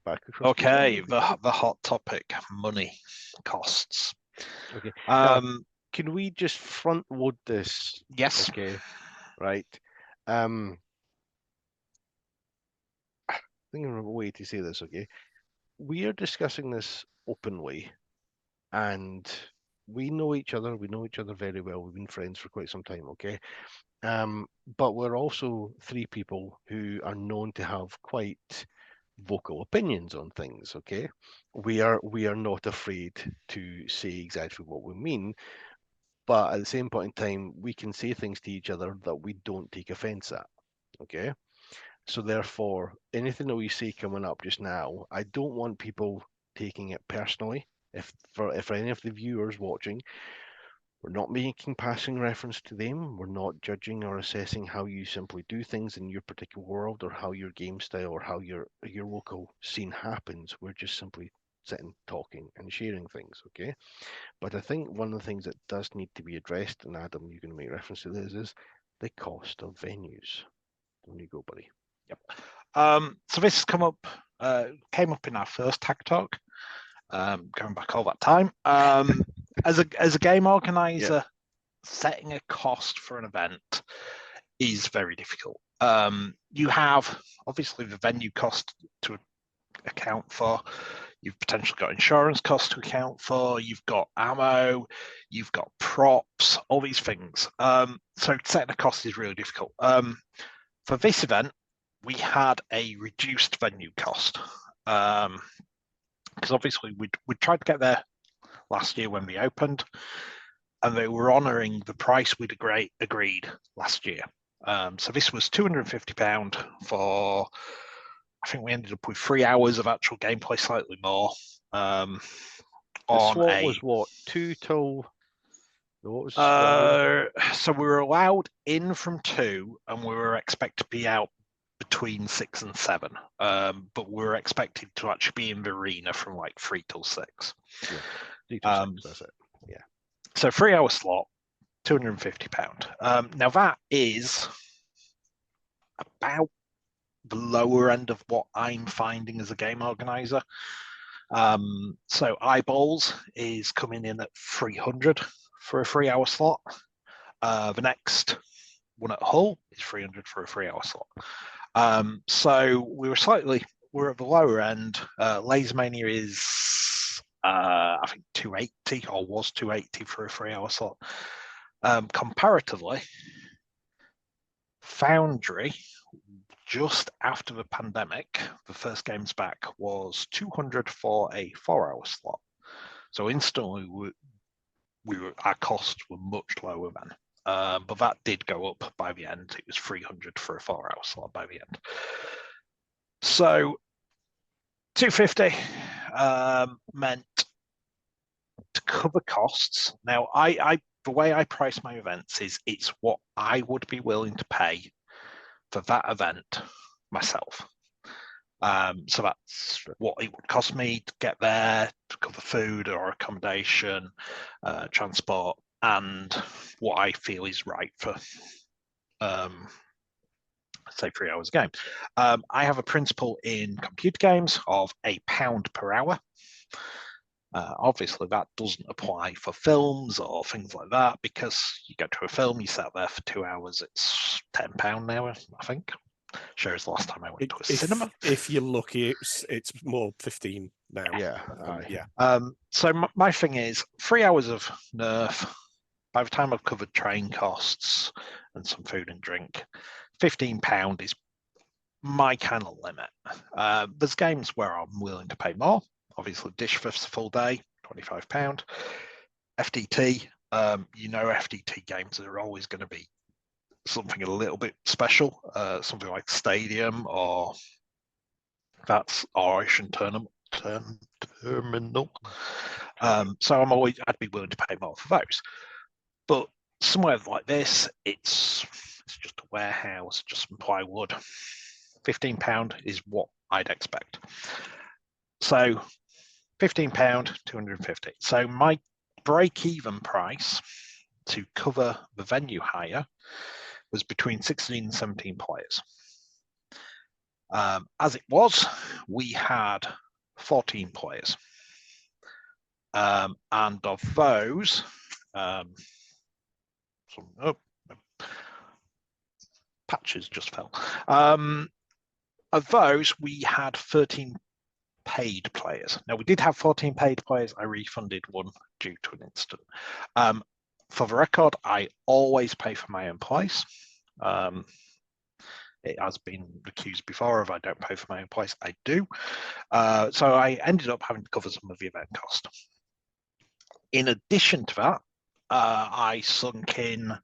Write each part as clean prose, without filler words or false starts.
Back across to Okay, yourself. the hot topic, money, costs. Okay. Now, Um, can we just front load this? yes, Okay. Right. Um, I think of a way to say this. Okay. We are discussing this openly, and we know each other. We know each other very well. We've been friends for quite some time. Okay. But we're also three people who are known to have quite vocal opinions on things. Okay. We are not afraid to say exactly what we mean. But at the same point in time, we can say things to each other that we don't take offense at. Okay. So therefore, anything that we say coming up just now, I don't want people taking it personally. If any of the viewers watching, we're not making passing reference to them. We're not judging or assessing how you simply do things in your particular world or how your game style or how your local scene happens. We're just simply sitting, talking, and sharing things. Okay. But I think one of the things that does need to be addressed, and Adam, you're going to make reference to this, is the cost of venues. There you go, buddy. yep. So this has came up in our first tag talk, going back all that time. As a game organizer, setting a cost for an event is very difficult. You have obviously the venue cost to account for. You've potentially got insurance costs to account for. You've got ammo. You've got props. All these things. So setting a cost is really difficult. For this event, we had a reduced venue cost because obviously we tried to get there last year when we opened, and they were honouring the price we'd agreed last year. So this was £250 for, I think we ended up with 3 hours of actual gameplay, slightly more. The slot was what, 2 till... What was so we were allowed in from 2, and we were expected to be out between 6 and 7. But we were expected to actually be in the arena from like 3 till 6. Yeah, 3 till 6, that's it. Yeah. So 3 hour slot, £250. Now that is about the lower end of what I'm finding as a game organizer. So Eyeballs is coming in at 300 for a 3 hour slot. The next one at Hull is 300 for a 3 hour slot. So we're at the lower end. Lasermania is I think 280 or was 280 for a 3 hour slot. Comparatively, Foundry, just after the pandemic, the first games back, was 200 for a 4 hour slot. So instantly our costs were much lower then. But that did go up by the end. It was 300 for a 4 hour slot by the end. So 250 meant to cover costs. Now, the way I price my events is it's what I would be willing to pay for that event myself. So that's what it would cost me to get there, to cover food or accommodation, transport, and what I feel is right for, say, 3 hours a game. I have a principle in computer games of £1 per hour. Obviously, that doesn't apply for films or things like that, because you go to a film, you sat there for 2 hours, it's £10 now, I think. Sure, as the last time I went to a cinema. If you're lucky, it's more 15 now. Yeah. So my thing is 3 hours of Nerf. By the time I've covered train costs and some food and drink, £15 is my kind of limit. There's games where I'm willing to pay more. Obviously, Dish for the full day, £25. FDT, FDT games are always going to be something a little bit special, something like Stadium or that's Ocean Terminal. So I'd be willing to pay more for those. But somewhere like this, it's just a warehouse, just some plywood. £15 is what I'd expect. So £15, 250. So my break-even price to cover the venue hire was between 16 and 17 players. As it was, we had 14 players. And of those, patches just fell. Of those, we had 13 paid players. Now, we did have 14 paid players. I refunded one due to an incident. For the record, I always pay for my own place. It has been accused before if I don't pay for my own place. I do. So I ended up having to cover some of the event cost. In addition to that, I sunk in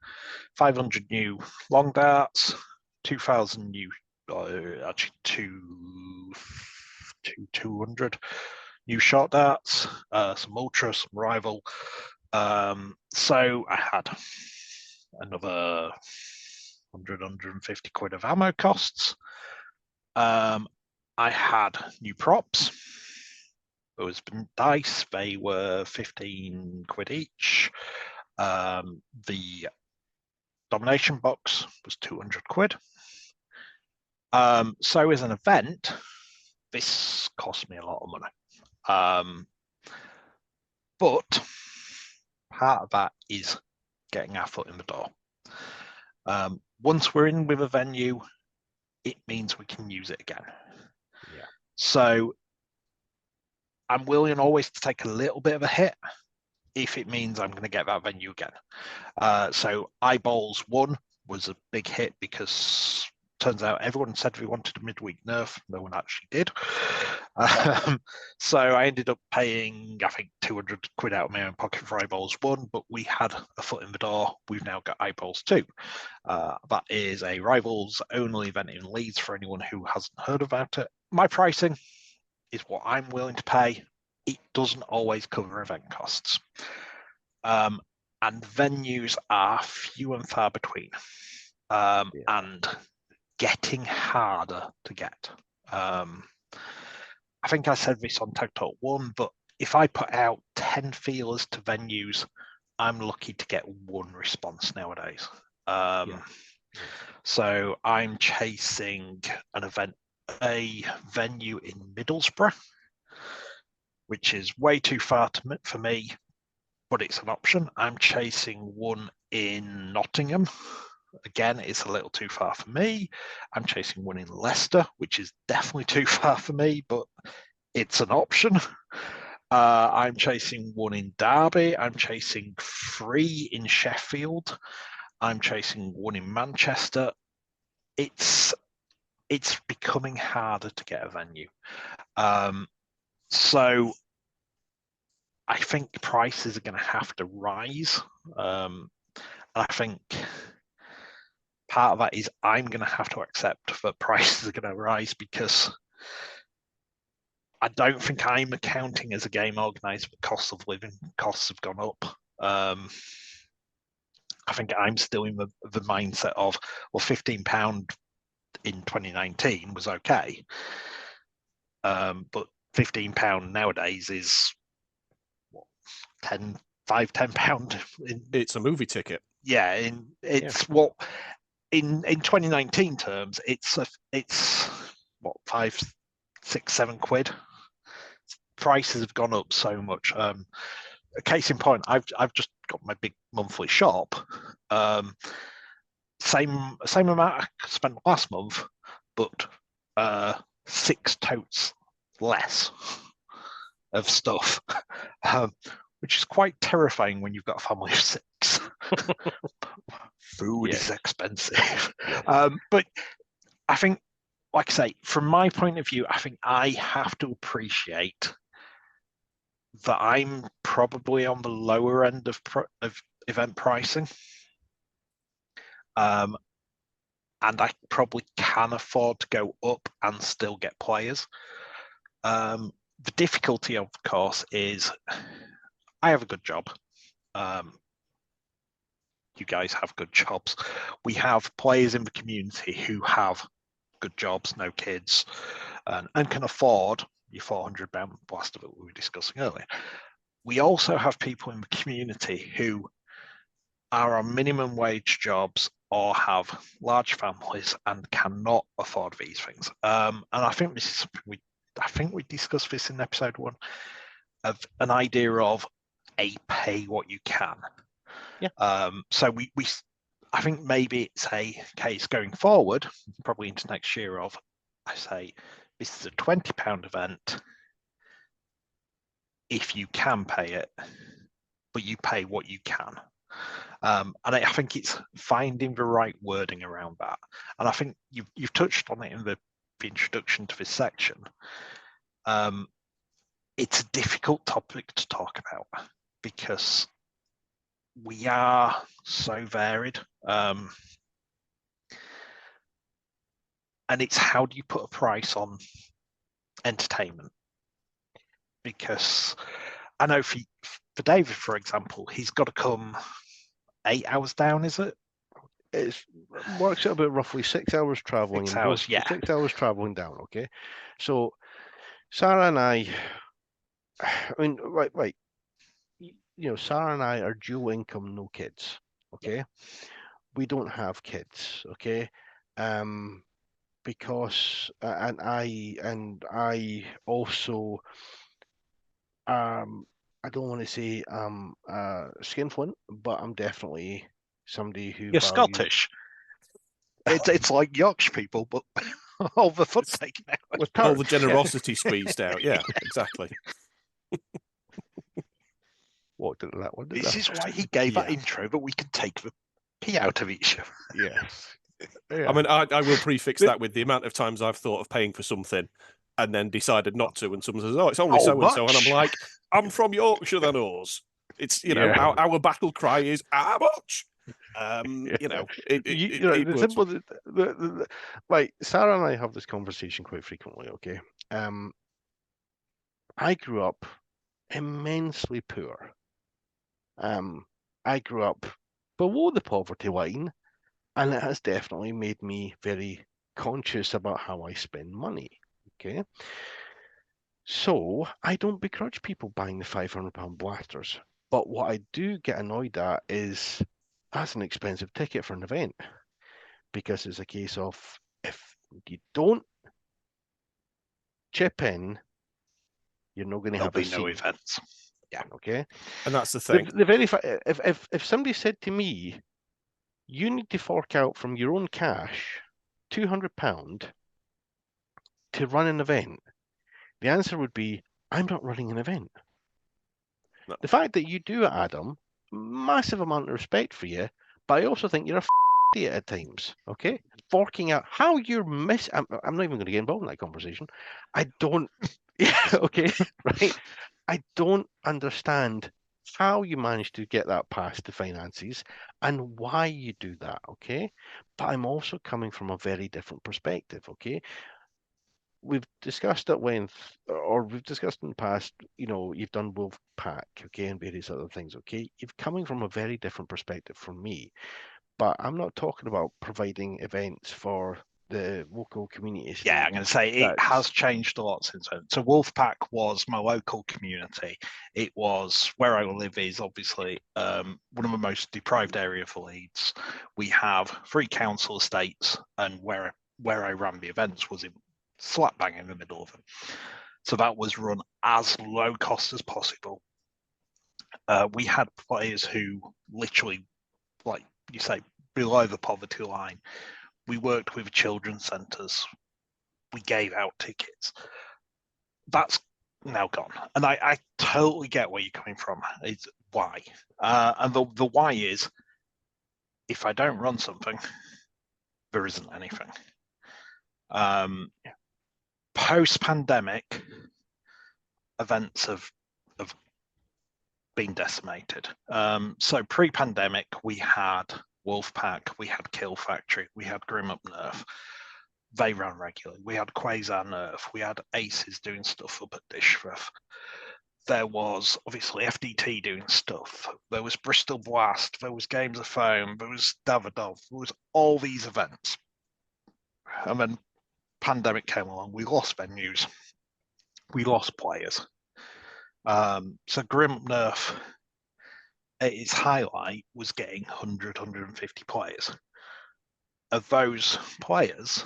500 new long darts, 2,000 new, actually 200 new short darts, some ultra, some rival. So I had another 100, 150 quid of ammo costs. I had new props. There was dice, they were 15 quid each. The domination box was 200 quid. So as an event, this cost me a lot of money. But part of that is getting our foot in the door. Once we're in with a venue, it means we can use it again. Yeah. So I'm willing always to take a little bit of a hit if it means I'm going to get that venue again. So Eyeballs 1 was a big hit because turns out everyone said we wanted a midweek nerf. No one actually did. So I ended up paying, I think, 200 quid out of my own pocket for Eyeballs 1, but we had a foot in the door. We've now got Eyeballs 2. That is a Rivals only event in Leeds for anyone who hasn't heard about it. My pricing is what I'm willing to pay. It doesn't always cover event costs. And venues are few and far between. And getting harder to get. I think I said this on Tag Talk 1, but if I put out 10 feelers to venues, I'm lucky to get one response nowadays. So I'm chasing a venue in Middlesbrough, which is way too far for me, but it's an option. I'm chasing one in Nottingham. Again, it's a little too far for me. I'm chasing one in Leicester, which is definitely too far for me, but it's an option. I'm chasing one in Derby. I'm chasing 3 in Sheffield. I'm chasing one in Manchester. It's becoming harder to get a venue. So I think prices are going to have to rise. I think part of that is I'm going to have to accept that prices are going to rise because I don't think I'm accounting as a game organizer, but cost of living costs have gone up. I think I'm still in the mindset of, well, £15 in 2019 was okay. But £15 nowadays is what, £10. It's a movie ticket. Yeah, what in 2019 terms, it's what, 5, 6, 7 quid. Prices have gone up so much. A case in point, I've just got my big monthly shop. Same amount I spent last month, but 6 totes less of stuff, which is quite terrifying when you've got a family of 6. Food is expensive. But I think, like I say, from my point of view, I think I have to appreciate that I'm probably on the lower end of event pricing. And I probably can afford to go up and still get players. The difficulty, of course, is I have a good job. You guys have good jobs. We have players in the community who have good jobs, no kids, and can afford your £400 blaster that we were discussing earlier. We also have people in the community who are on minimum wage jobs or have large families and cannot afford these things. And I think this is something we discussed this in episode 1 of an idea of a pay what you can. Yeah. So I think maybe it's a case going forward, probably into next year, of I say this is a £20 event if you can pay it, but you pay what you can. And I think it's finding the right wording around that. And I think you've touched on it in the introduction to this section. It's a difficult topic to talk about because we are so varied. And it's how do you put a price on entertainment? Because I know for David, for example, he's got to come 8 hours down, is it? It works out about roughly 6 hours traveling. 6 hours, both, yeah. 6 hours traveling down, okay? So Sarah and I mean, right. You know, Sarah and I are dual income, no kids, okay? We don't have kids, okay? Because and I also I don't want to say skinflint, but I'm definitely somebody who You're values. Scottish. It's like Yorkshire people, but all the foot taken out. With All the perks, yeah. generosity squeezed out. Yeah, exactly. Walked into that one. This is why he gave that intro, but we can take the pee out of each other. Yes. Yeah. I mean, I will prefix that with the amount of times I've thought of paying for something and then decided not to, and someone says, "Oh, it's only so and so," and I'm like, "I'm from Yorkshire, then ours." It's our battle cry is how much. The simple, like Sarah and I have this conversation quite frequently. Okay, I grew up immensely poor. I grew up below the poverty line, and it has definitely made me very conscious about how I spend money. Okay, so I don't begrudge people buying the £500 blasters, but what I do get annoyed at is that's an expensive ticket for an event, because it's a case of if you don't chip in, you're not going to have a no scene. events. Yeah. Okay. And that's the thing. The very if somebody said to me, you need to fork out from your own cash £200 to run an event, the answer would be, I'm not running an event. No. The fact that you do it, Adam, massive amount of respect for you, but I also think you're a idiot at times. Okay, forking out how you're I'm not even going to get involved in that conversation. I don't. Yeah. Okay. Right. I don't understand how you manage to get that past the finances and why you do that. Okay, but I'm also coming from a very different perspective. Okay. We've discussed at length, or we've discussed in the past, you've done Wolf Pack, okay, and various other things, okay? You're coming from a very different perspective from me, but I'm not talking about providing events for the local community. Yeah, I'm going to say it has changed a lot since then. So Wolfpack was my local community. It was where I live is obviously one of the most deprived areas for Leeds. We have 3 council estates, and where I ran the events was in slap bang in the middle of them. So that was run as low cost as possible. We had players who literally, like you say, below the poverty line. We worked with children's centres. We gave out tickets. That's now gone. And I totally get where you're coming from. It's why. And the why is, if I don't run something, there isn't anything. Post-pandemic, events have been decimated. So pre-pandemic, we had Wolfpack, we had Kill Factory, we had Grim Up Nerf. They ran regularly. We had Quasar Nerf, we had Aces doing stuff up at Dishworth. There was obviously FDT doing stuff. There was Bristol Blast, there was Games of Foam, there was Davidoff, there was all these events. And then pandemic came along, we lost venues, we lost players. So Grim Up Nerf, its highlight was getting 100, 150 players. of those players,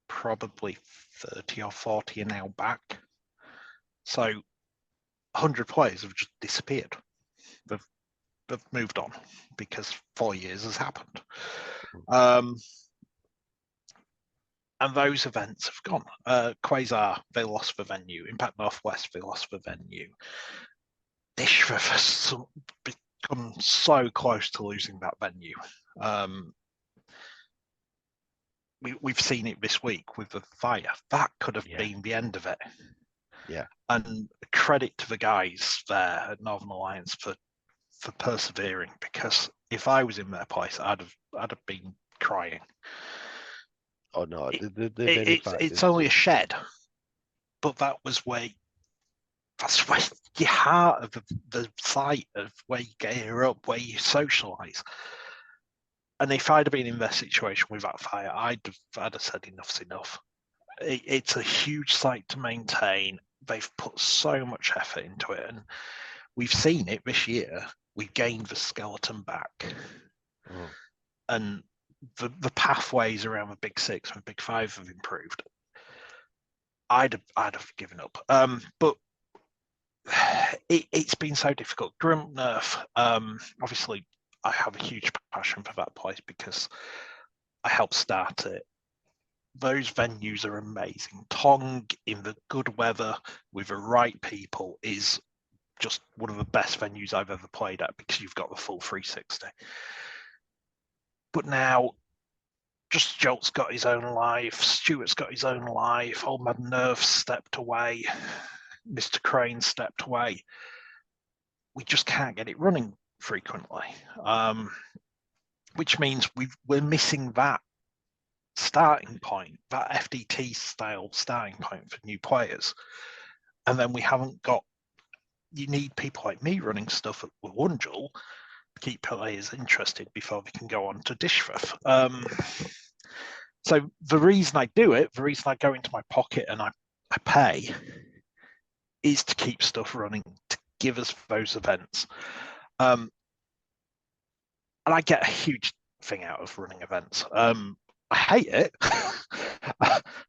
probably 30 or 40 are now back. So 100 players have just disappeared. They've moved on because 4 years has happened. And those events have gone. Quasar, they lost the venue. Impact Northwest, they lost the venue. Dishworth has become so close to losing that venue. We've seen it this week with the fire. That could have been the end of it. Yeah. And credit to the guys there at Northern Alliance for persevering, because if I was in their place, I'd have been crying. Oh no, it's only a shed, but that's where your heart of the site of where you gear up, where you socialise. And if I'd have been in their situation with that fire, I'd have said enough's enough. It's a huge site to maintain. They've put so much effort into it, and we've seen it this year. We've gained the skeleton back, and the pathways around the Big Six and Big Five have improved. I'd have given up. But it's been so difficult. Grumpnerf, obviously, I have a huge passion for that place because I helped start it. Those venues are amazing. Tong in the good weather with the right people is just one of the best venues I've ever played at because you've got the full 360. But now, just Jolt's got his own life. Stuart's got his own life. Old Man Nerve stepped away. Mr. Crane stepped away. We just can't get it running frequently, which means we're missing that starting point, that FDT style starting point for new players. And then we haven't got, you need people like me running stuff at Wundle to keep players interested before they can go on to Dishworth. So the reason I do it, the reason I go into my pocket and I pay is to keep stuff running, to give us those events. And I get a huge thing out of running events. I hate it.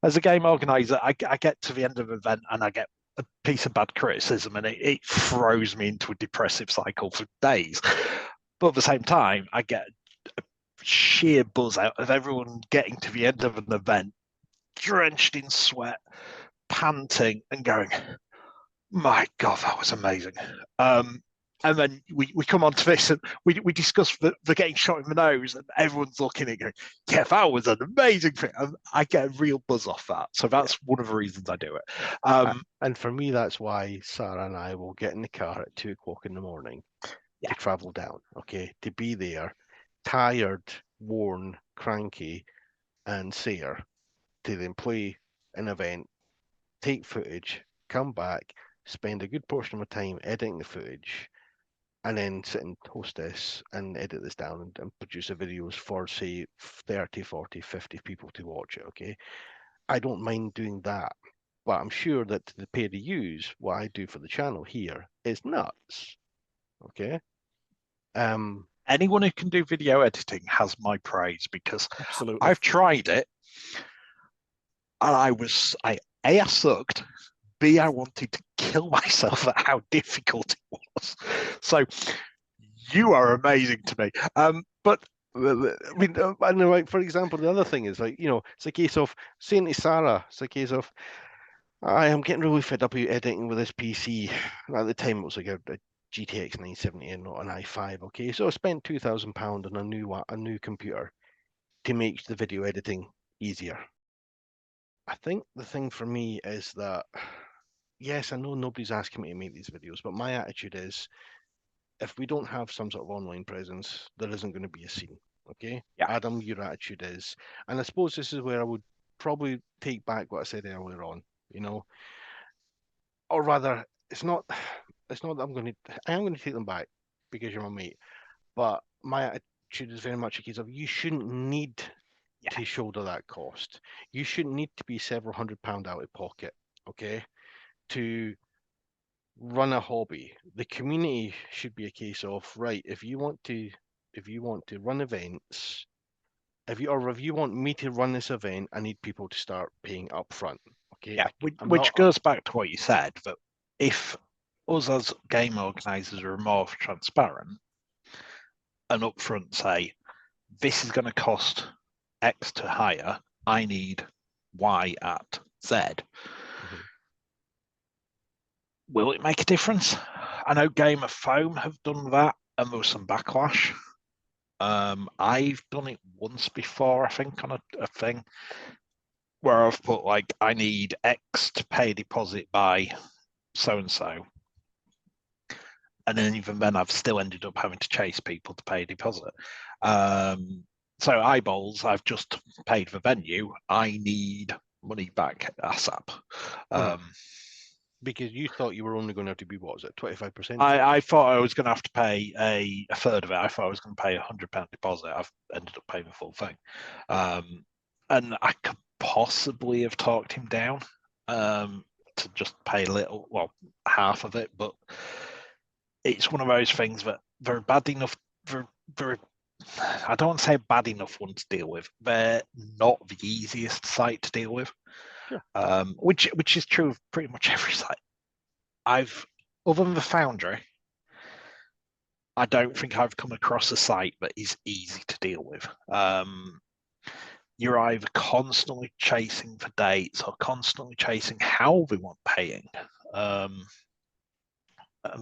As a game organizer, I get to the end of an event and I get a piece of bad criticism and it throws me into a depressive cycle for days. But at the same time, I get a sheer buzz out of everyone getting to the end of an event, drenched in sweat, panting and going, my God, that was amazing. And then we come on to this and we discuss the getting shot in the nose and everyone's looking at it going, yeah, that was an amazing thing. And I get a real buzz off that. So that's one of the reasons I do it. And for me, that's why Sarah and I will get in the car at 2 o'clock in the morning to travel down, okay, to be there, tired, worn, cranky, and sere, to then play an event, take footage, come back, spend a good portion of my time editing the footage, and then sit and host this and edit this down and produce the videos for, say, 30, 40, 50 people to watch it, okay? I don't mind doing that, but I'm sure that the pair to use what I do for the channel here is nuts, okay? Anyone who can do video editing has my praise because absolutely, I've tried it and I sucked, B, I wanted to kill myself at how difficult it was. So you are amazing to me. But I mean, like, for example, the other thing is like, it's a case of saying to Sarah, it's a case of, I am getting really fed up with editing with this PC. At the time, it was like a GTX 970 and not an i5. Okay, so I spent £2,000 on a new computer to make the video editing easier. I think the thing for me is that, yes, I know nobody's asking me to make these videos, but my attitude is, if we don't have some sort of online presence, there isn't going to be a scene. Okay, Adam, your attitude is, and I suppose this is where I would probably take back what I said earlier on. Or rather, it's not that I am going to take them back because you're my mate, but my attitude is very much a case of you shouldn't need to shoulder that cost. You shouldn't need to be several £100 out of pocket, okay, to run a hobby. The community should be a case of, right, if you want to run events, if you want me to run this event, I need people to start paying up front. Okay. Yeah, I'm which not- goes back to what you said, that if us as game organisers are more transparent and upfront say, this is going to cost X to hire, I need Y at Z, Mhm. will it make a difference? I know Game of Foam have done that, and there was some backlash. I've done it once before, I think, on a thing where I've put like, I need X to pay a deposit by so and so. And then even then, I've still ended up having to chase people to pay a deposit. So eyeballs, I've just paid the venue. I need money back ASAP. Because you thought you were only going to have to be, what was it, 25%? I thought I was going to have to pay a third of it. I thought I was going to pay £100 deposit. I've ended up paying the full thing. And I could possibly have talked him down to just pay a little, well, half of it. But it's one of those things that they're bad enough. They're I don't want to say a bad enough one to deal with. They're not the easiest site to deal with. Sure. Which is true of pretty much every site. Other than the Foundry, I don't think I've come across a site that is easy to deal with. You're either constantly chasing for dates or constantly chasing how they want paying, and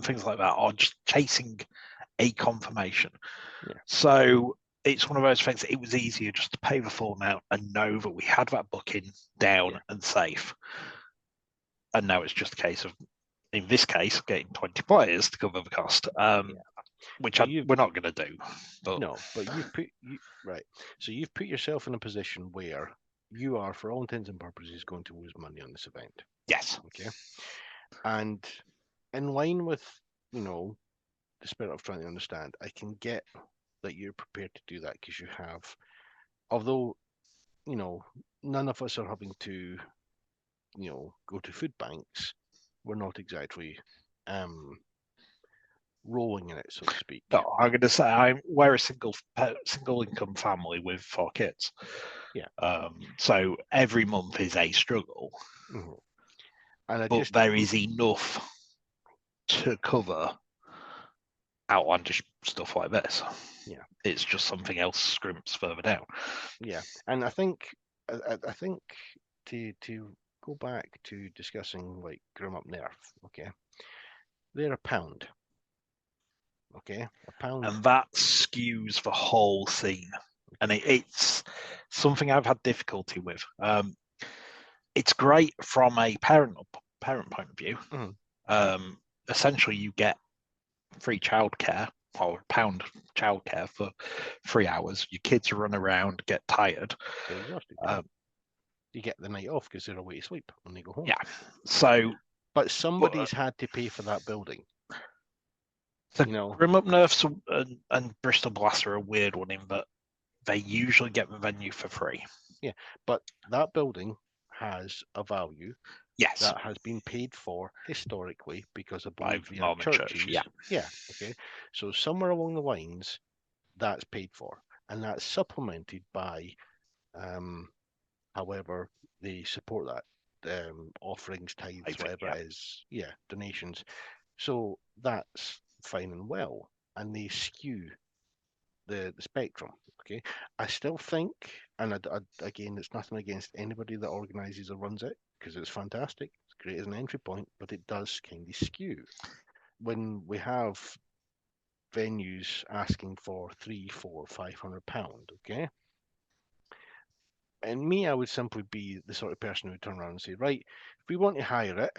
things like that, or just chasing a confirmation. Yeah. So it's one of those things. It was easier just to pay the full amount and know that we had that booking down and safe. And now it's just a case of, in this case, getting 20 players to cover the cost, which we're not going to do. But... No, but right. So you've put yourself in a position where you are, for all intents and purposes, going to lose money on this event. Yes. Okay. And in line with, the spirit of trying to understand, I can get that you're prepared to do that because you have, although, none of us are having to, go to food banks. We're not exactly rolling in it, so to speak. No, I'm going to say we're a single income family with 4 kids. Yeah. So every month is a struggle. Mm-hmm. And but there is enough to cover outlandish stuff like this. Yeah. It's just something else scrimps further down. Yeah. And I think to go back to discussing like Grim Up Nerf, okay, they're £1. Okay, £1. And that skews the whole scene. And it's something I've had difficulty with. It's great from a parent point of view. Mm-hmm. Essentially, you get free childcare or £1 childcare for 3 hours. Your kids run around, get tired. They're exhausted. You get the night off because they're away to sleep when they go home. Yeah. So, but somebody's had to pay for that building. So Grim Up Nerfs and Bristol Blast are a weird one in that they usually get the venue for free. Yeah, but that building has a value. Yes. That has been paid for historically because of Norman churches. Church, yeah. Okay. So somewhere along the lines, that's paid for, and that's supplemented by, however they support that, offerings, tithes, whatever it is. Yeah, donations. So that's fine and well, and they skew the spectrum. Okay, I still think, and again, it's nothing against anybody that organises or runs it because it's fantastic. It's great as an entry point, but it does kind of skew when we have venues asking for £300, £400, £500. Okay, and me, I would simply be the sort of person who would turn around and say, right, if we want to hire it,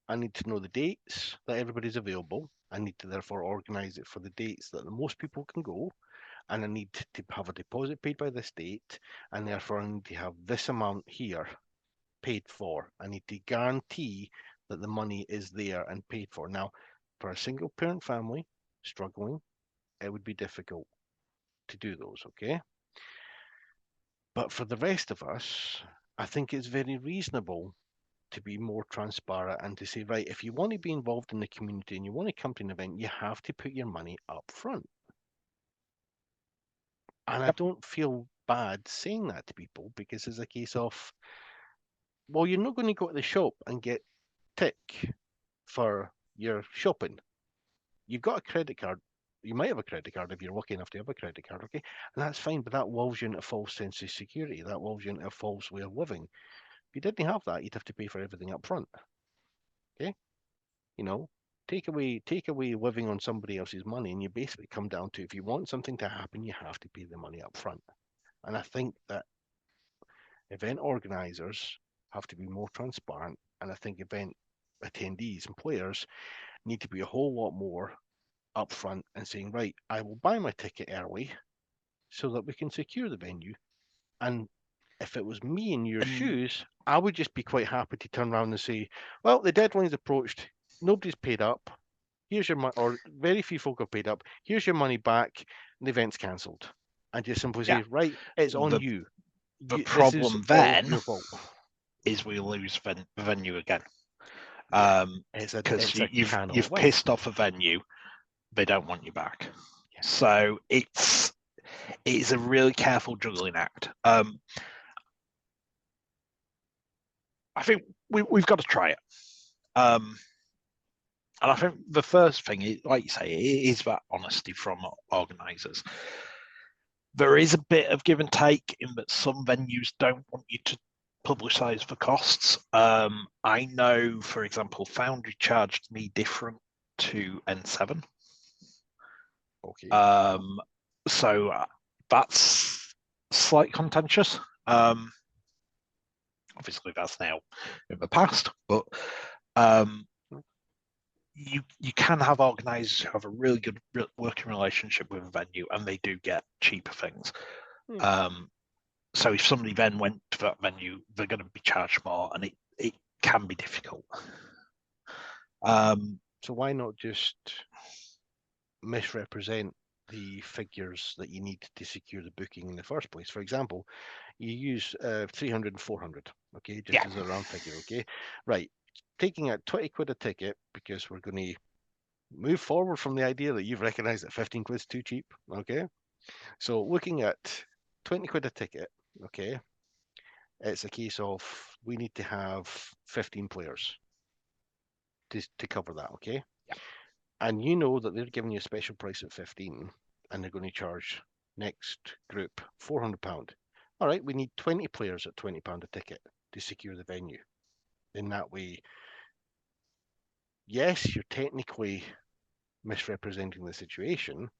I need to know the dates that everybody's available. I need to therefore organise it for the dates that the most people can go. And I need to have a deposit paid by this date. And therefore I need to have this amount here paid for. I need to guarantee that the money is there and paid for. Now, for a single parent family struggling, it would be difficult to do those, okay? But for the rest of us, I think it's very reasonable to be more transparent and to say, right, if you want to be involved in the community and you want to come to an event, you have to put your money up front. And I don't feel bad saying that to people because it's a case of, well, you're not going to go to the shop and get tick for your shopping. You've got a credit card. You might have a credit card if you're lucky enough to have a credit card, okay? And that's fine, but that lulls you into a false sense of security. That lulls you into a false way of living. If you didn't have that, you'd have to pay for everything up front. Okay? You know, take away living on somebody else's money, and you basically come down to, if you want something to happen, you have to pay the money up front. And I think that event organizers have to be more transparent, and I think event attendees and players need to be a whole lot more upfront and saying, right, I will buy my ticket early so that we can secure the venue. And if it was me in your shoes, I would just be quite happy to turn around and say, well, the deadline's approached, nobody's paid up, here's your money, or very few folk have paid up, here's your money back, and the event's cancelled. And just simply say, right, it's on you. The problem then your fault. is we lose venue again. Because you've pissed off a venue, they don't want you back. Yeah. So it's a really careful juggling act. I think we've got to try it. And I think the first thing is, like you say, it is that honesty from organisers. There is a bit of give and take in that some venues don't want you to publicise the costs. I know, for example, Foundry charged me different to N7. Okay. So that's slightly contentious. Obviously, that's now in the past, but you can have organisers who have a really good working relationship with a venue, and they do get cheaper things. So if somebody then went to that venue, they're going to be charged more, and it can be difficult. So why not just misrepresent the figures that you need to secure the booking in the first place? For example, you use 300 and 400, okay, just as a round figure, okay? Right, taking out 20 quid a ticket, because we're going to move forward from the idea that you've recognised that 15 quid's too cheap, okay? So looking at 20 quid a ticket, okay, it's a case of we need to have 15 players to cover that, okay? Yeah. And you know that they're giving you a special price at 15, and they're going to charge next group £400. All right, we need 20 players at £20 a ticket to secure the venue. In that way, yes, you're technically misrepresenting the situation,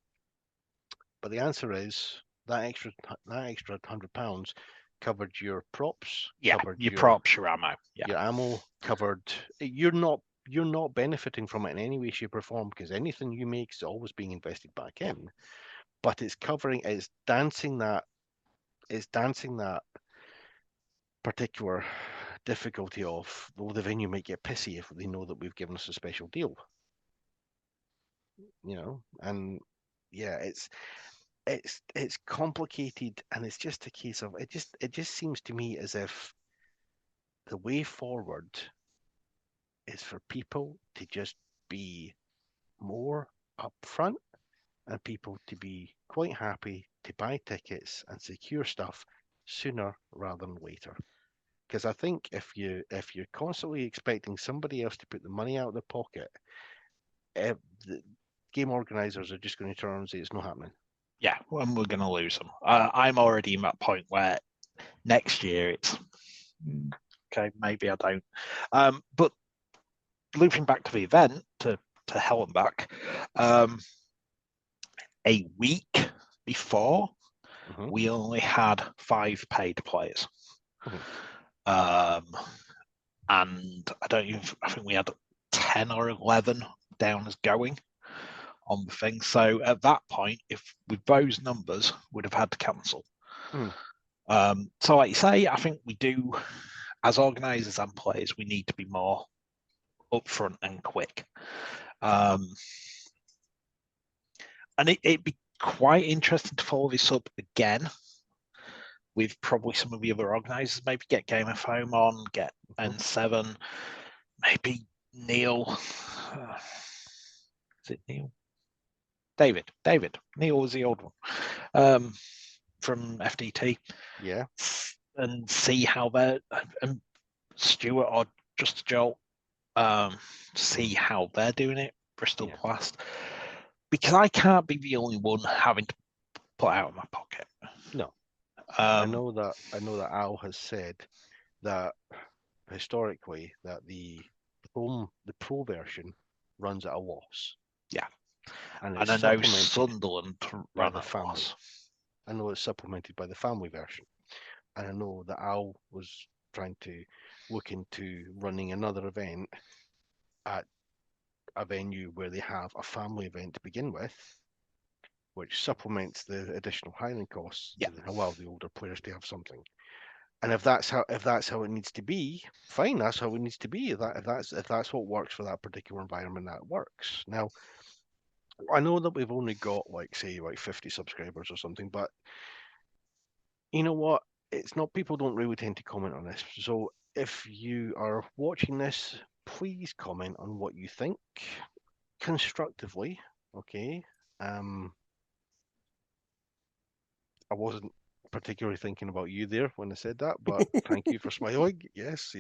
but the answer is that extra £100 covered your props, covered your props, your ammo, your ammo, covered. You're not benefiting from it in any way, shape, or form, because anything you make is always being invested back in. But it's dancing that particular difficulty of, well, the venue might get pissy if they know that we've given us a special deal. And yeah, it's complicated, and it's just a case of it just seems to me as if the way forward is for people to just be more upfront, and people to be quite happy to buy tickets and secure stuff sooner rather than later. Because I think if you're constantly expecting somebody else to put the money out of their pocket, the game organisers are just going to turn around and say it's not happening. Yeah, and we're going to lose them. I'm already in that point where next year it's okay, maybe I don't. But looping back to the event, to hell and back, a week before, we only had 5 paid players. And I think we had 10 or 11 down as going on the thing. So at that point, if with those numbers, we'd have had to cancel. So like you say, I think we do, as organisers and players, we need to be more upfront and quick. And it'd be quite interesting to follow this up again with probably some of the other organisers. Maybe get Game of Home on, get N7, maybe Neil. Is it Neil? David. Neil was the old one. from FDT. Yeah. And see how they're, and Stuart or Just a Jolt, see how they're doing it, Bristol Blast. Because I can't be the only one having to put out of my pocket. No. I know that Al has said that historically that the pro version runs at a loss. Yeah. And I it's know supplemented Sunderland by ran the at a family. loss. I know it's supplemented by the family version. And I know that Al was trying to look into running another event at a venue where they have a family event to begin with, which supplements the additional hiring costs to allow the older players to have something. And if that's how it needs to be, fine. That's how it needs to be. If that's what works for that particular environment, that works. Now, I know that we've only got like 50 subscribers or something, but you know what? It's not, people don't really tend to comment on this. So if you are watching this, please comment on what you think constructively. Okay. I wasn't particularly thinking about you there when I said that, but thank you for smiling. Yes,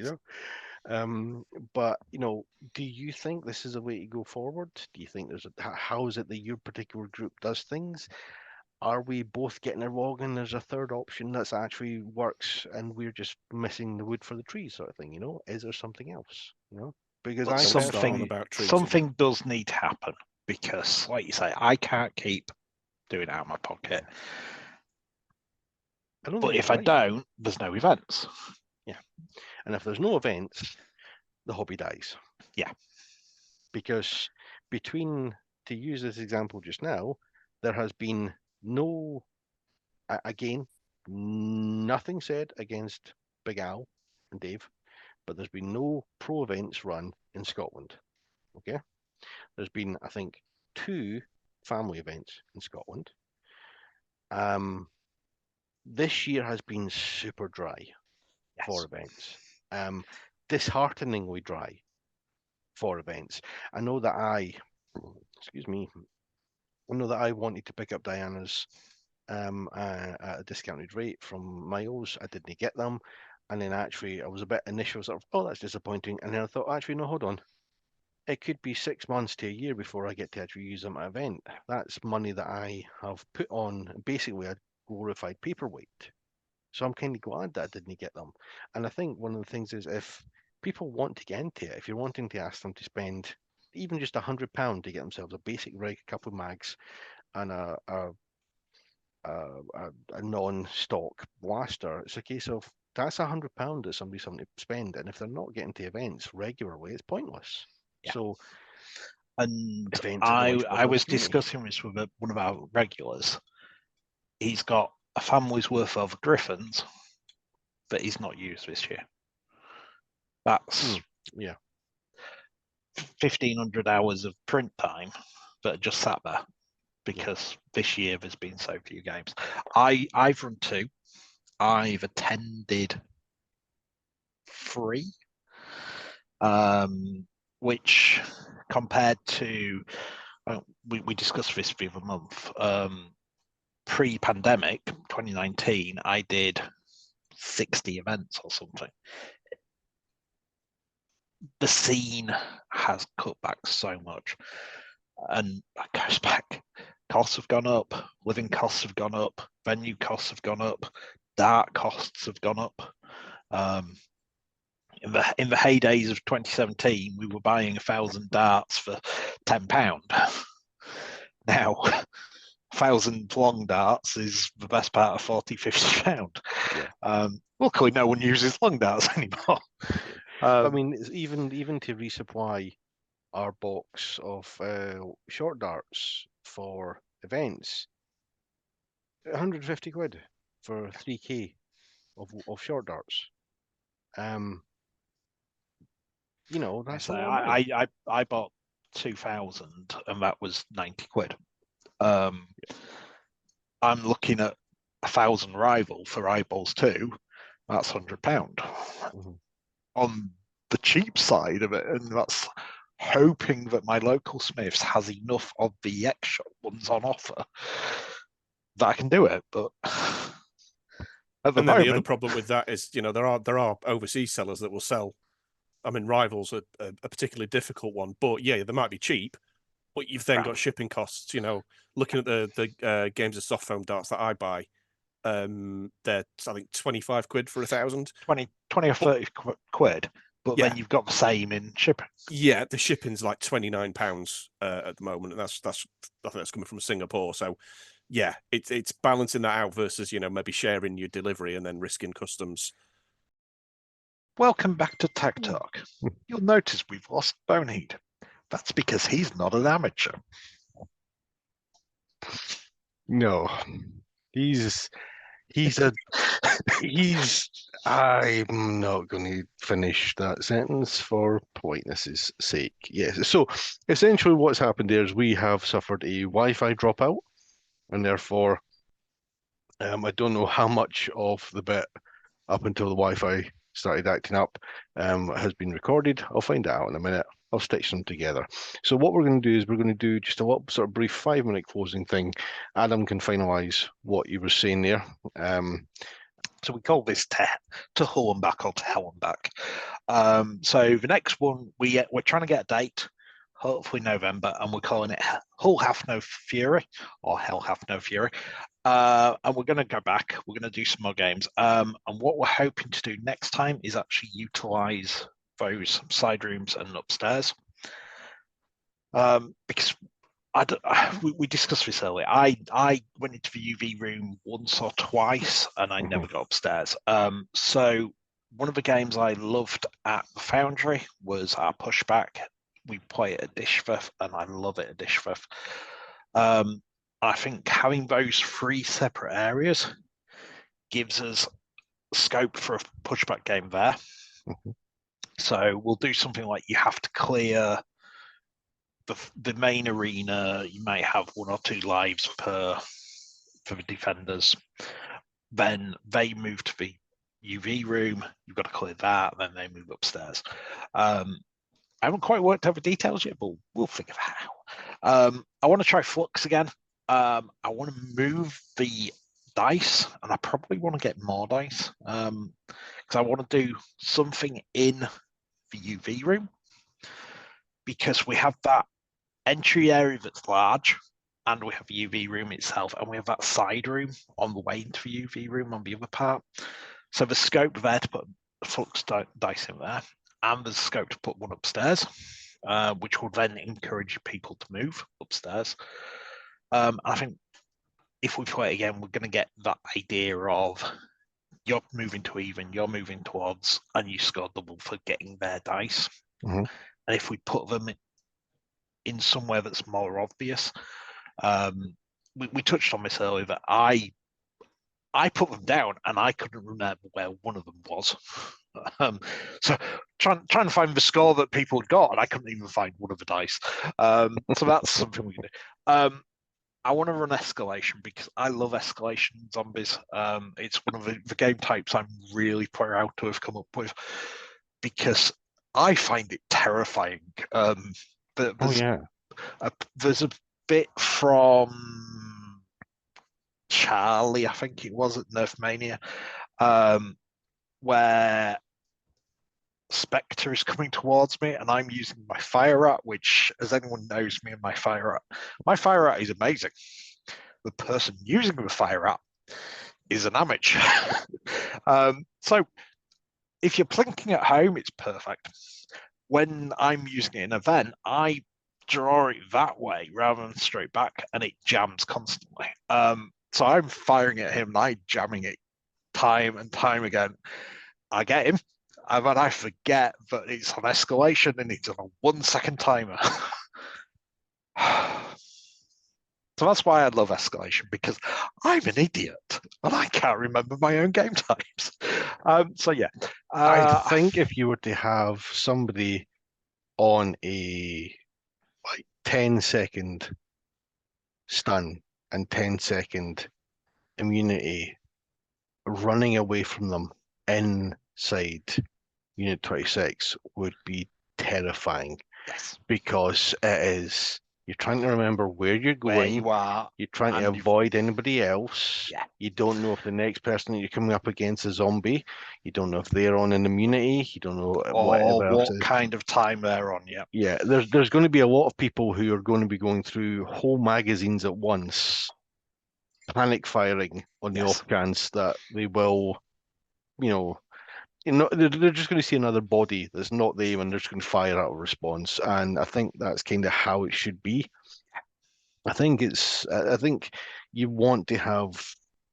but do you think this is a way to go forward? Do you think how is it that your particular group does things? Are we both getting it wrong and there's a third option that's actually works and we're just missing the wood for the trees sort of thing, Is there something else, Because something does need to happen, because like you say, I can't keep doing it out of my pocket. But if I don't, there's no events. Yeah. And if there's no events, the hobby dies. Yeah. Because to use this example just now, there has been nothing said against Big Al and Dave, but there's been no pro events run in Scotland. Okay? There's been, I think, 2 family events in Scotland. This year has been super dry for events. Dishearteningly dry for events. I know that I wanted to pick up Diana's at a discounted rate from Miles. I didn't get them. And then actually I was a bit initial sort of, oh, that's disappointing. And then I thought, actually, no, hold on. It could be 6 months to a year before I get to actually use them at an event. That's money that I have put on basically a glorified paperweight. So I'm kind of glad that I didn't get them. And I think one of the things is, if people want to get into it, if you're wanting to ask them to spend even just £100 to get themselves a basic rig, a couple of mags, and a non-stock blaster, it's a case of that's £100 that somebody's something to spend, and if they're not getting to events regularly, it's pointless. Yeah. So, and I was discussing this with one of our regulars. He's got a family's worth of Griffins that he's not used this year. That's 1,500 hours of print time that are just sat there, because this year there's been so few games. I've run 2. I've attended 3, which compared to we discussed this the other month. Pre-pandemic, 2019, I did 60 events or something. The scene has cut back so much, and it goes back. Costs have gone up, living costs have gone up, venue costs have gone up, dart costs have gone up. In the heydays of 2017, we were buying 1,000 darts for £10. Now, 1,000 long darts is the best part of £40-50. Luckily, no one uses long darts anymore. I mean, it's even to resupply our box of short darts for events, 150 quid for 3k of short darts. That's I bought 2,000 and that was 90 quid. I'm looking at 1,000 rival for eyeballs 2. That's £100. On the cheap side of it, and that's hoping that my local Smiths has enough of the extra ones on offer that I can do it. But at the And then moment. the other problem with that is, there are overseas sellers that will sell. I mean, Rivals are a particularly difficult one, but yeah, they might be cheap, but you've then got shipping costs. Looking at the games of soft foam darts that I buy, they're I think £25 for 1,000. 20 or 30 quid, but Yeah. then you've got the same in shipping. Yeah, the shipping's like £29 at the moment, and I think that's coming from Singapore. So yeah, it's balancing that out versus maybe sharing your delivery and then risking customs. Welcome back to Tag Talk. You'll notice we've lost Boneheed. That's because he's not an amateur. No, I'm not going to finish that sentence for politeness' sake. Yes. So essentially what's happened there is we have suffered a Wi-Fi dropout, and therefore I don't know how much of the bit up until the Wi-Fi started acting up has been recorded. I'll find out in a minute. I'll stitch them together. So what we're going to do is we're going to do just a little sort of brief 5-minute closing thing. Adam can finalise what you were saying there. So we call this to Hull and Back or to Hell and Back. So the next one, we're trying to get a date, hopefully November, and we're calling it Hull Hath No Fury or Hell Hath No Fury. And we're going to go back. We're going to do some more games. And what we're hoping to do next time is actually utilise those side rooms and upstairs. Because we discussed this earlier. I went into the UV room once or twice, and I never got upstairs. So one of the games I loved at the Foundry was our Pushback. We play it at Dishforth, and I love it at Dishforth. I think having those 3 separate areas gives us scope for a Pushback game there. So we'll do something like you have to clear the main arena. You may have 1 or 2 lives for the defenders. Then they move to the UV room. You've got to clear that. Then they move upstairs. I haven't quite worked out the details yet, but we'll figure that out. I want to try Flux again. I want to move the dice, and I probably want to get more dice because I want to do something in the UV room, because we have that entry area that's large, and we have the UV room itself, and we have that side room on the way into the UV room on the other part. So there's scope there to put Flux dice in there, and there's scope to put one upstairs, which will then encourage people to move upstairs. I think if we play it again, we're going to get that idea of you're moving to even, you're moving to odds, and you score double for getting their dice. And if we put them in somewhere that's more obvious, we touched on this earlier, that I put them down and I couldn't remember where one of them was. So trying to find the score that people got, and I couldn't even find one of the dice. So that's something we can do. I want to run escalation because I love escalation zombies. It's one of the game types I'm really proud to have come up with, because I find it terrifying. There's a bit from Charlie, I think it was, at Nerf Mania, where Spectre is coming towards me, and I'm using my fire rat, which, as anyone knows me and my fire rat is amazing. The person using the fire rat is an amateur. So if you're plinking at home, it's perfect. When I'm using it in an event, I draw it that way rather than straight back, and it jams constantly. So I'm firing at him and I'm jamming it time and time again. I get him, and then I forget that it's on escalation and it's on a 1-second timer. So that's why I love escalation, because I'm an idiot and I can't remember my own game types. So yeah. I think if you were to have somebody on a 10-second stun and 10-second immunity, running away from them inside Unit 26 would be terrifying. Yes. Because it is You're trying to remember where you're where going. you are. You're trying to and avoid anybody else. Yeah. You don't know if the next person that you're coming up against is a zombie. You don't know if they're on an immunity. You don't know or whatever else what is. kind of time they're on. Yeah. Yeah, there's going to be a lot of people who are going to be going through whole magazines at once, panic firing on the Yes. off chance that they will, they're just going to see another body that's not them, and they're just going to fire out a response. And I think that's kind of how it should be. I think you want to have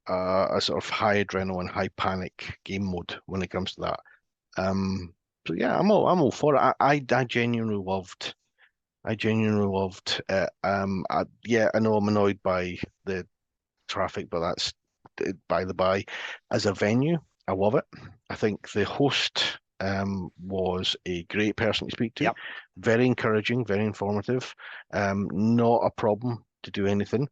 a sort of high adrenaline, high panic game mode when it comes to that. So yeah, I'm all for it. I genuinely loved it. Yeah, I know I'm annoyed by the traffic, but that's by the by. As a venue, I love it. I think the host was a great person to speak to. Yep. Very encouraging, very informative. Not a problem to do anything.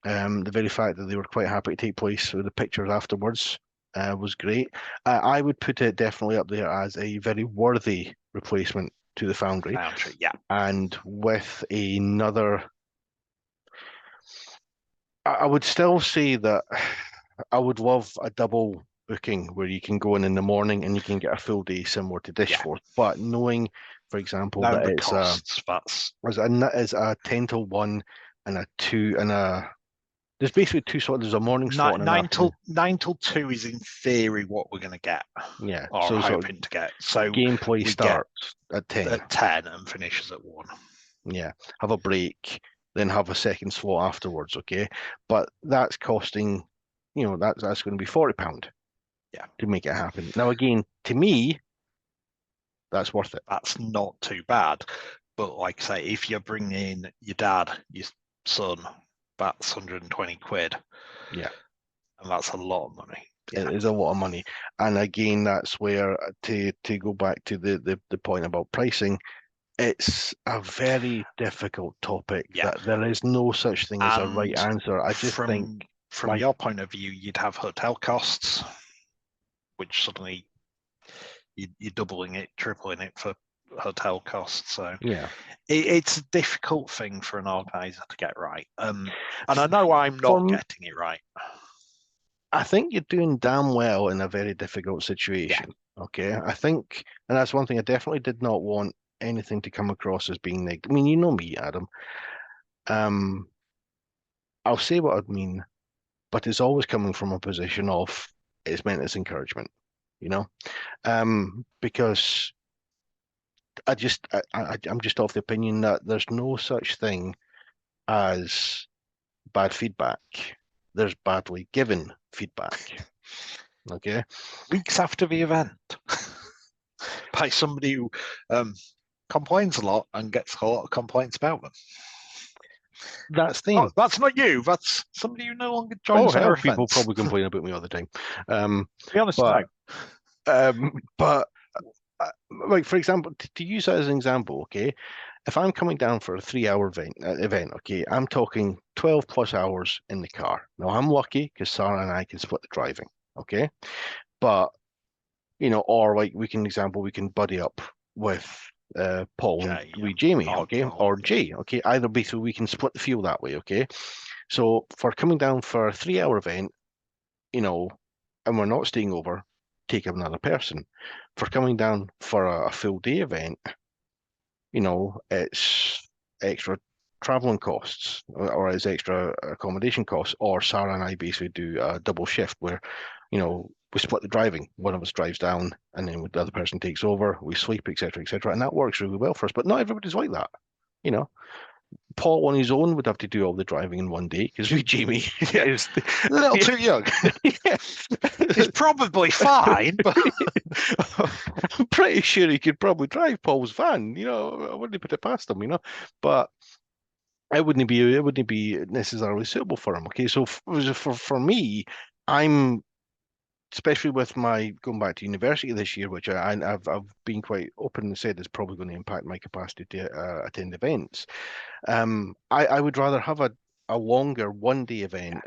The very fact that they were quite happy to take place with the pictures afterwards was great. I would put it definitely up there as a very worthy replacement to the Foundry. Yeah. And with another, I would still say that I would love a double booking where you can go in the morning and you can get a full day similar to Dishforth. But knowing, for example, Now that the it's costs, that's is a 10 till 1 and a 2 and a there's basically two slots. There's a morning slot and an afternoon. 9 till 2 is in theory what we're going to get. Yeah, Or so hoping to get. So gameplay we starts at 10. At 10 and finishes at 1. Yeah, have a break, then have a second slot afterwards, okay? But that's costing, that's going to be £40 to make it happen. Now, again, to me, that's worth it. That's not too bad. But like I say, if you're bringing your dad, your son, that's 120 quid. Yeah. And that's a lot of money. It is a lot of money. And again, that's where, to go back to the point about pricing, it's a very difficult topic. Yeah. That there is no such thing as a right answer. I just think from your point of view, you'd have hotel costs, which suddenly you're doubling it, tripling it for hotel costs. So yeah, it's a difficult thing for an organizer to get right. And I know I'm not getting it right. I think you're doing damn well in a very difficult situation. Yeah. Okay. I think, and that's one thing I definitely did not want anything to come across as being negative. I mean, you know me, Adam. I'll say what I mean, but it's always coming from a position of it's meant as encouragement, because I'm just of the opinion that there's no such thing as bad feedback. There's badly given feedback. Okay. Weeks after the event, by somebody who complains a lot and gets a lot of complaints about them. That's the thing. That's not you. That's somebody who no longer joins our events. People probably complain about me all the time. Be honest, but like, for example, to use that as an example, okay, if I'm coming down for a 3-hour event, okay, I'm talking 12 plus hours in the car. Now, I'm lucky because Sarah and I can split the driving, okay? But, or like we can buddy up with Paul Jay, and Jamie, okay? Or Jay, okay? Either be so we can split the fuel that way, okay? So for coming down for a 3-hour event, and we're not staying over, take another person. For coming down for a full day event, it's extra traveling costs or it's extra accommodation costs, or Sarah and I basically do a double shift where, we split the driving. One of us drives down and then the other person takes over, we sleep, etc., etc. And that works really well for us, but not everybody's like that, Paul on his own would have to do all the driving in one day because Jamie is a little too young. He's probably fine, but I'm pretty sure he could probably drive Paul's van. I wouldn't put it past him. But it wouldn't be necessarily suitable for him. Okay, so for me, I'm especially with my going back to university this year, which I've been quite open and said is probably going to impact my capacity to attend events. I would rather have a longer one-day event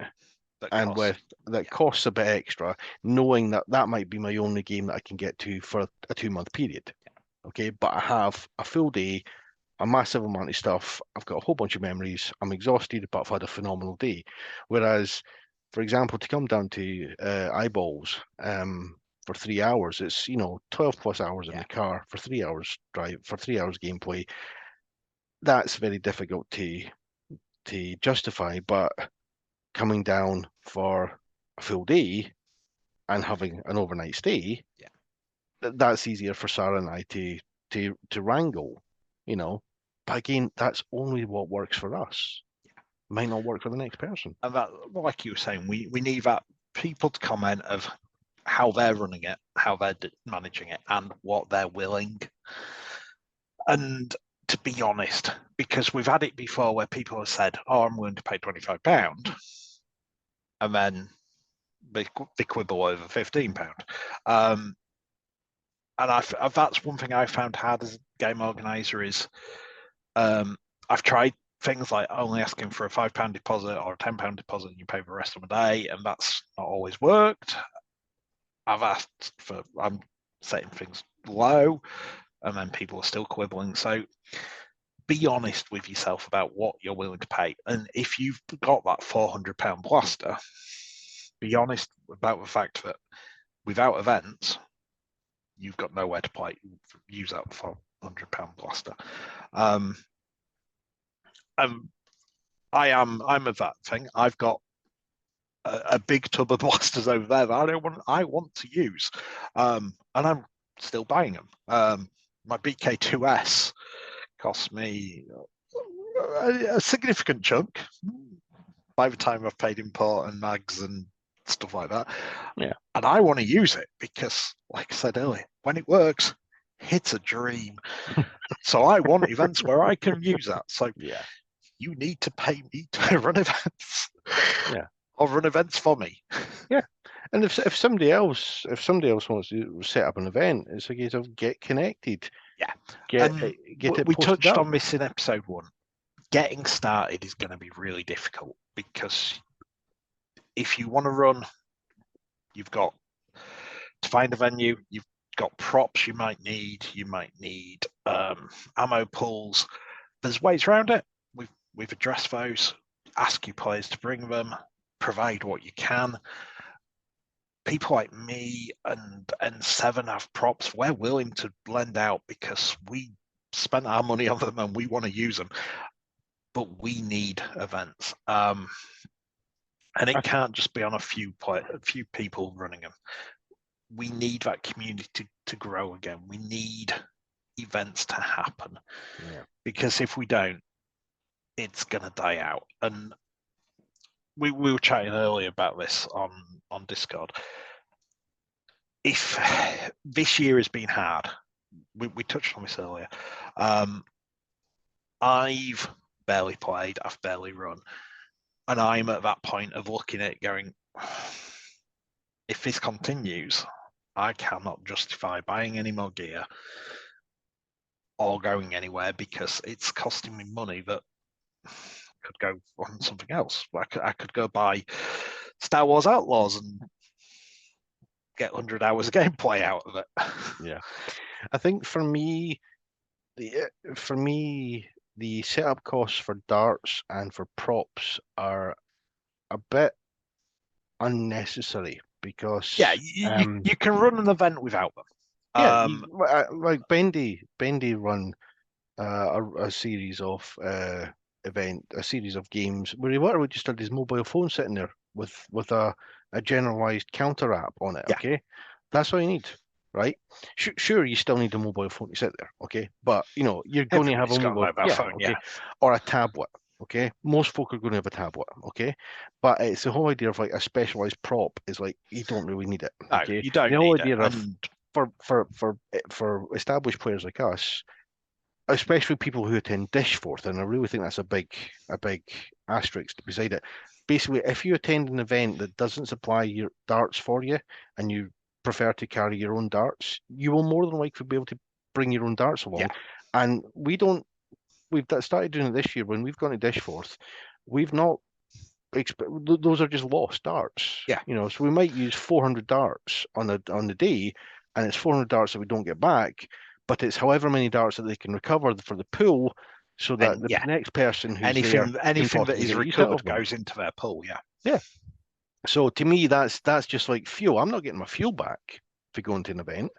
that costs a bit extra, knowing that might be my only game that I can get to for a 2-month period. Okay, but I have a full day, a massive amount of stuff. I've got a whole bunch of memories. I'm exhausted, but I've had a phenomenal day. Whereas, for example, to come down to eyeballs for 3 hours, it's 12 plus hours in the car for 3 hours drive for 3 hours gameplay. That's very difficult to justify, but coming down for a full day and having an overnight stay, that's easier for Sarah and I to wrangle, But again, that's only what works for us. Might not work for the next person. And that, like you were saying, we need that people to comment of how they're running it, how they're managing it, and what they're willing. And to be honest, because we've had it before where people have said, "Oh, I'm willing to pay £25," and then they quibble over £15. And that's one thing I found hard as a game organizer is I've tried things like only asking for a £5 deposit or a £10 deposit and you pay the rest of the day, and that's not always worked. I'm setting things low, and then people are still quibbling. So be honest with yourself about what you're willing to pay. And if you've got that £400 blaster, be honest about the fact that without events, you've got nowhere to play. Use that £400 blaster. I'm of that thing. I've got a big tub of blasters over there that I want to use, and I'm still buying them. My BK2S cost me a significant chunk by the time I've paid import and mags and stuff like that. Yeah, and I want to use it because, like I said earlier, when it works, it's a dream. So I want events where I can use that. So yeah, you need to pay me to run events. Yeah. Or run events for me. Yeah. And if somebody else wants to set up an event, it's a case of get connected. Yeah. Get it we touched up. on this in episode 1. Getting started is going to be really difficult because if you want to run, you've got to find a venue, you've got props you might need ammo pools. There's ways around it. We've addressed those. Ask your players to bring them, provide what you can. People like me and N7 have props. We're willing to lend out because we spent our money on them and we want to use them. But we need events. And it can't just be on a few people running them. We need that community to grow again. We need events to happen. Yeah. Because if we don't, it's going to die out. And we were chatting earlier about this on Discord. If this year has been hard, we touched on this earlier. I've barely played, I've barely run, and I'm at that point of looking at it going, if this continues, I cannot justify buying any more gear or going anywhere because it's costing me money that could go on something else. I could go buy Star Wars Outlaws and get 100 hours of gameplay out of it. Yeah, I think for me, the setup costs for darts and for props are a bit unnecessary because you can run an event without them. Yeah, like Bendy run a series of a series of games where he literally just had his mobile phone sitting there with a generalized counter app on it. Yeah. Okay, that's all you need, right? Sure, you still need a mobile phone to sit there, okay? But you're going to have a mobile phone, okay, or a tablet. Okay, most folk are going to have a tablet. Okay, but it's the whole idea of like a specialized prop is like you don't really need it. No, Okay, you don't the whole need idea it. of for established players like us, especially people who attend Dishforth, and I really think that's a big asterisk beside it. Basically, if you attend an event that doesn't supply your darts for you and you prefer to carry your own darts, you will more than likely be able to bring your own darts along. Yeah. And we've started doing it this year when we've gone to Dishforth. We've not those are just lost darts. Yeah. So we might use 400 darts on the day, and it's 400 darts that we don't get back. but it's however many darts that they can recover for the pool, so that the next person who's anything that is recovered goes into their pool. Yeah. So to me, that's just like fuel. I'm not getting my fuel back for going to an event.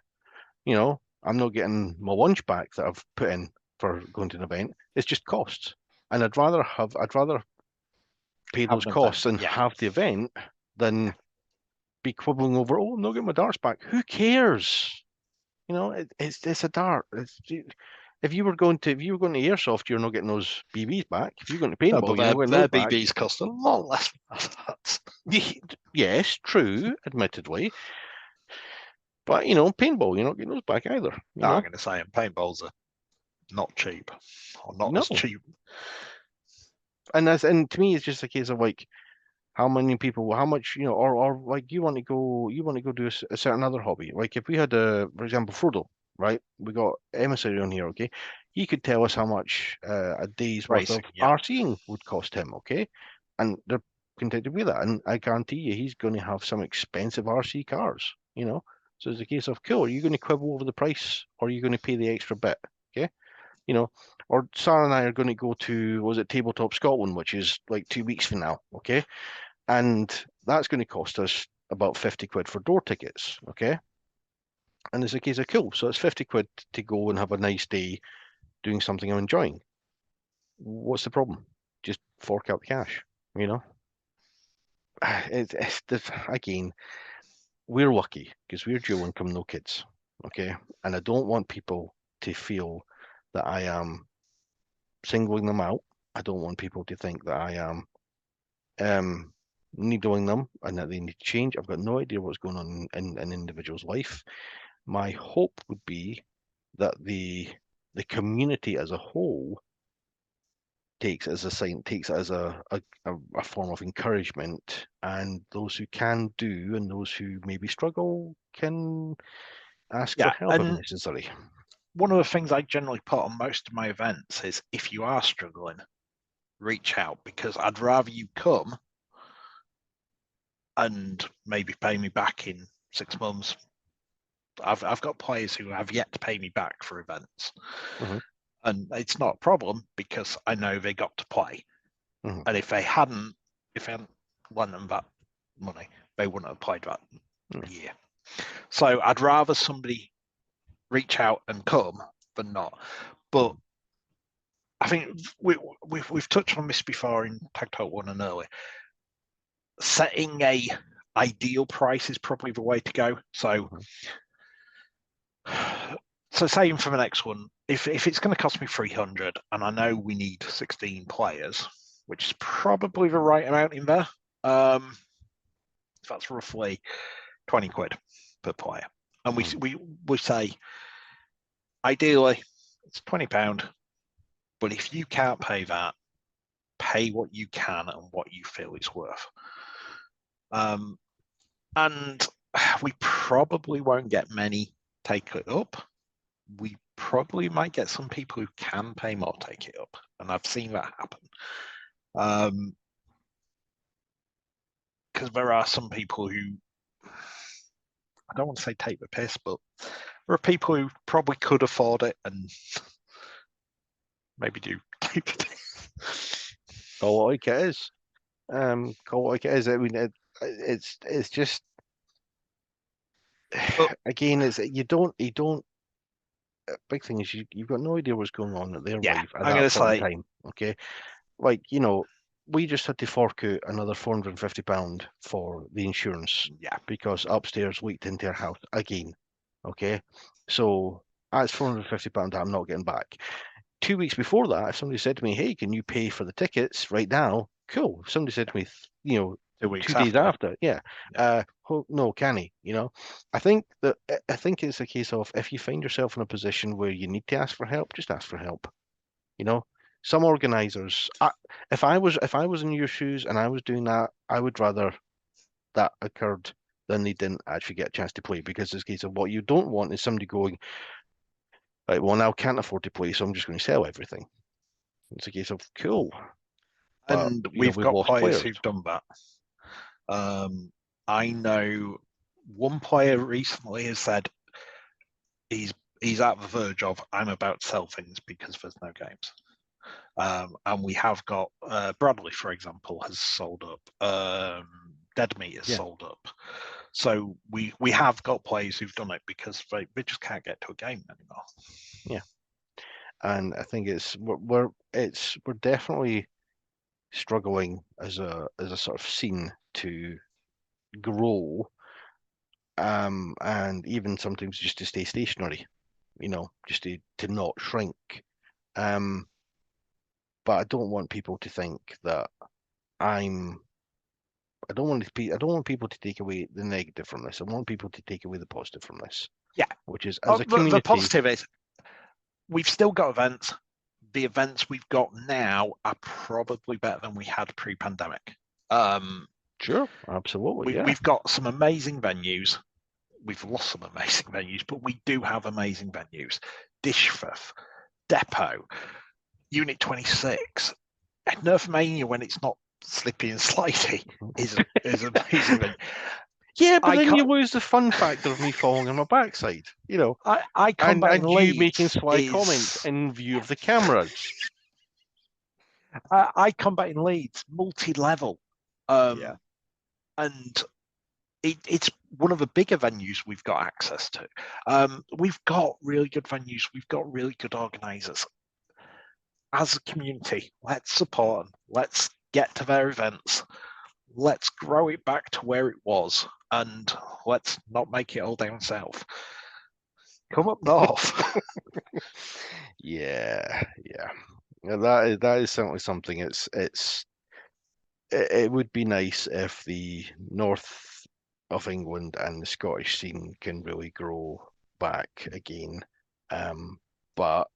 You know, I'm not getting my lunch back that I've put in for going to an event. It's just costs, and I'd rather pay those costs and have the event than be quibbling over, oh, I'm not getting my darts back. Who cares? You know, it's a dart. If you were going to airsoft, you're not getting those BBs back. If you're going to paintball, you're not getting those back. Their BBs cost a lot less than that. Yes, true, admittedly. But you know, paintball, you're not getting those back either. I'm going to say, paintballs are not cheap, or not as cheap. And to me, it's just a case of like, how many people, how much, you know, or like you want to go do a certain other hobby. Like if we had for example, Frodo, right? We got Emissary on here, okay? He could tell us how much a day's worth of RCing would cost him, okay? And they're content with that. And I guarantee you, he's going to have some expensive RC cars, you know? So it's a case of, cool, are you going to quibble over the price, or are you going to pay the extra bit, okay? You know, or Sarah and I are going to go to, was it Tabletop Scotland, which is like 2 weeks from now, okay? And that's going to cost us about 50 quid for door tickets, okay? And it's a case of, cool, so it's 50 quid to go and have a nice day doing something I'm enjoying. What's the problem? Just fork out the cash, you know? Again, we're lucky because we're dual income, no kids, okay? And I don't want people to feel that I am singling them out. I don't want people to think that I am needling them and that they need to change. I've got no idea what's going on in an individual's life. My hope would be that the community as a whole takes it as a sign, takes it as a form of encouragement, and those who can do and those who maybe struggle can ask for help if necessary. One of the things I generally put on most of my events is, if you are struggling, reach out, because I'd rather you come and maybe pay me back in 6 months. I've got players who have yet to pay me back for events, and it's not a problem because I know they got to play. And if I hadn't lent them that money, they wouldn't have played that year. So I'd rather somebody reach out and come than not. But I think we've touched on this before in Tag Talk 1 and earlier. Setting a ideal price is probably the way to go. So saying for the next one, if it's going to cost me 300 and I know we need 16 players, which is probably the right amount in there, that's roughly 20 quid per player. And we say, ideally, it's £20, but if you can't pay that, pay what you can and what you feel it's worth. And we probably won't get many take it up. We probably might get some people who can pay more take it up, and I've seen that happen. Because there are some people who, I don't want to say take the piss, but there are people who probably could afford it and maybe do take the piss. Call it like it is. Call it like it is. I mean, it's just, again, it's you don't. Big thing is you've got no idea what's going on at their life at that point in time. Okay, like, you know, we just had to fork out another £450 for the insurance. Because upstairs leaked into our house again. Okay, so that's £450 I'm not getting back. 2 weeks before that, if somebody said to me, "Hey, can you pay for the tickets right now?" Cool. If somebody said to me, you know, 2 days after, no, can he? You know, I think it's a case of, if you find yourself in a position where you need to ask for help, just ask for help. You know, some organisers, if I was in your shoes and I was doing that, I would rather that occurred than they didn't actually get a chance to play, because it's a case of, what you don't want is somebody going, right, well, now I can't afford to play, so I'm just going to sell everything. It's a case of, cool. And we've got players who've done that. I know one player recently has said he's he's at the verge of, I'm about to sell things because there's no games. And we have got Bradley, for example, has sold up. Dead Meat has sold up. So we have got players who've done it because they just can't get to a game anymore. Yeah, and I think we're definitely struggling as a sort of scene to grow, and even sometimes just to stay stationary, just to not shrink. But I don't want people to think that I don't want people to take away the negative from this. I want people to take away the positive from this. Yeah, which is as a community. The positive is we've still got events. The events we've got now are probably better than we had pre-pandemic. Sure, absolutely. We've got some amazing venues. We've lost some amazing venues, but we do have amazing venues. Dishforth, Depot, Unit 26, Nerfmania when it's not slippy and slidey is amazing. Yeah, but then you lose the fun factor of me falling on my backside, and you making sly comments in view of the cameras. I Combat in Leeds, multi-level, and it's one of the bigger venues we've got access to. We've got really good venues. We've got really good organisers. As a community, let's support them. Let's get to their events. Let's grow it back to where it was, and let's not make it all down south. Come up north. Yeah. That is certainly something. It would be nice if the north of England and the Scottish scene can really grow back again. But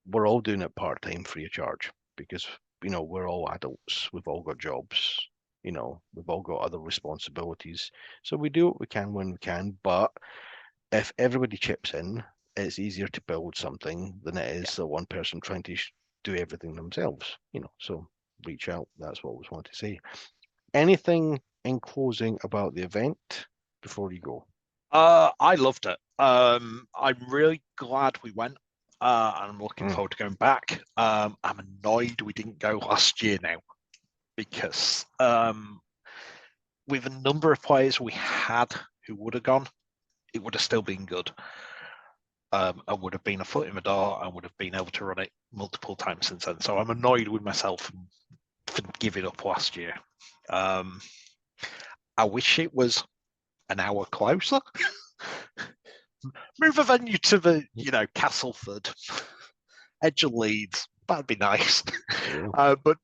we're all doing it part-time free of charge because, we're all adults. We've all got jobs. We've all got other responsibilities. So we do what we can when we can. But if everybody chips in, it's easier to build something than it is the one person trying to do everything themselves. So reach out. That's what I always want to say. Anything in closing about the event before you go? I loved it. I'm really glad we went. And I'm looking forward to going back. I'm annoyed we didn't go last year now because with a number of players we had who would have gone, it would have still been good. I would have been a foot in the door and would have been able to run it multiple times since then. So I'm annoyed with myself for giving up last year. I wish it was an hour closer. Move a venue to the, Castleford, edge of Leeds. That'd be nice. But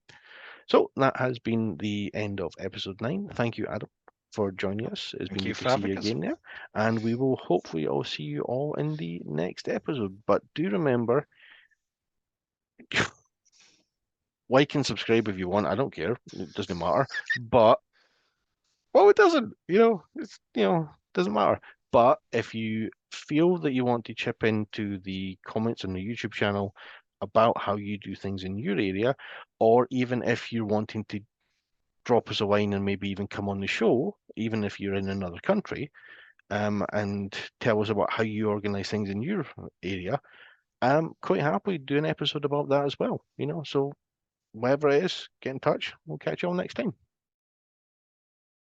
so that has been the end of episode 9. Thank you, Adam, for joining us. It's been good to see you again there. And we will hopefully all see you all in the next episode. But do remember, like and subscribe if you want. I don't care. It doesn't matter. But, well, it doesn't. Doesn't matter. But if you feel that you want to chip into the comments on the YouTube channel about how you do things in your area, or even if you're wanting to drop us a line and maybe even come on the show, even if you're in another country, and tell us about how you organize things in your area, quite happily do an episode about that as well. So whatever it is, get in touch. We'll catch you all next time.